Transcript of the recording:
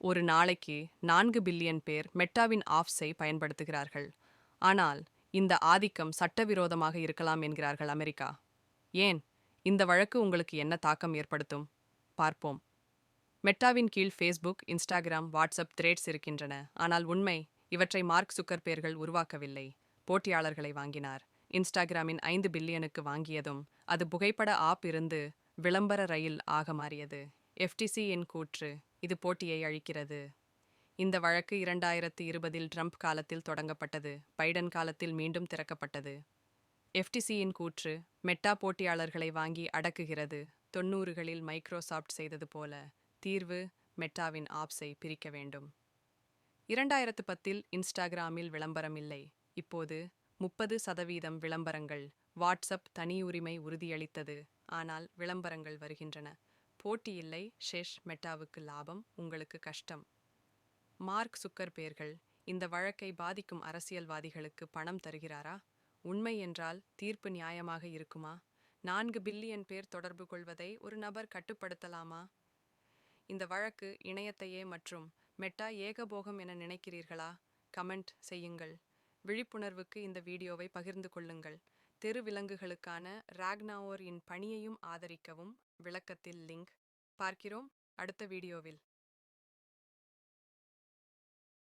ஒரு நாளைக்கு 4 பில்லியன் பேர் மெட்டாவின் ஆப்ஸை பயன்படுத்துகிறார்கள். ஆனால் இந்த ஆதிக்கம் சட்டவிரோதமாக இருக்கலாம் என்கிறார்கள் அமெரிக்கா. ஏன்? இந்த வழக்கு உங்களுக்கு என்ன தாக்கம் ஏற்படுத்தும்? பார்ப்போம். மெட்டாவின் கீழ் ஃபேஸ்புக், இன்ஸ்டாகிராம், வாட்ஸ்அப், த்ரெட்ஸ் இருக்கின்றன. ஆனால் உண்மை, இவற்றை மார்க் சுக்கர்பெர்கல் உருவாக்கவில்லை. போட்டியாளர்களை வாங்கினார். இன்ஸ்டாகிராமின் 5 பில்லியனுக்கு வாங்கியதும் அது புகைப்பட ஆப் இருந்து விளம்பர ரயில் ஆக மாறியது. FTC-யின் கூற்று, இது போட்டியை அழிக்கிறது. இந்த வழக்கு 2020இல் ட்ரம்ப் காலத்தில் தொடங்கப்பட்டது. பைடன் காலத்தில் மீண்டும் திறக்கப்பட்டது. FTC-யின் கூற்று, மெட்டா போட்டியாளர்களை வாங்கி அடக்குகிறது. 90களில் மைக்ரோசாப்ட் செய்தது போல. தீர்வு, மெட்டாவின் ஆப்ஸை பிரிக்க வேண்டும். 2010இல் இன்ஸ்டாகிராமில் விளம்பரம் இல்லை. இப்போது 30% விளம்பரங்கள். வாட்ஸ்அப் தனியுரிமை உறுதியளித்தது. ஆனால் விளம்பரங்கள் வருகின்றன. போட்டி இல்லை. மெட்டாவுக்கு லாபம், உங்களுக்கு கஷ்டம். மார்க் சுக்கர்பெர்கல் இந்த வழக்கை பாதிக்கும் அரசியல்வாதிகளுக்கு பணம் தருகிறாரா? உண்மை என்றால் தீர்ப்பு நியாயமாக இருக்குமா? 4 பில்லியன் பேர் தொடர்பு கொள்வதை ஒரு நபர் கட்டுப்படுத்தலாமா? இந்த வழக்கு இணையத்தையே மற்றும் மெட்டா ஏகபோகம் என நினைக்கிறீர்களா? கமெண்ட் செய்யுங்கள். விழிப்புணர்வுக்கு இந்த வீடியோவை பகிர்ந்து கொள்ளுங்கள். தெரு விலங்குகளுக்கான ராக்னாவோர் இன் பணியையும் ஆதரிக்கவும். விளக்கத்தில் லிங்க் பார்க்கிறோம் அடுத்த வீடியோவில்.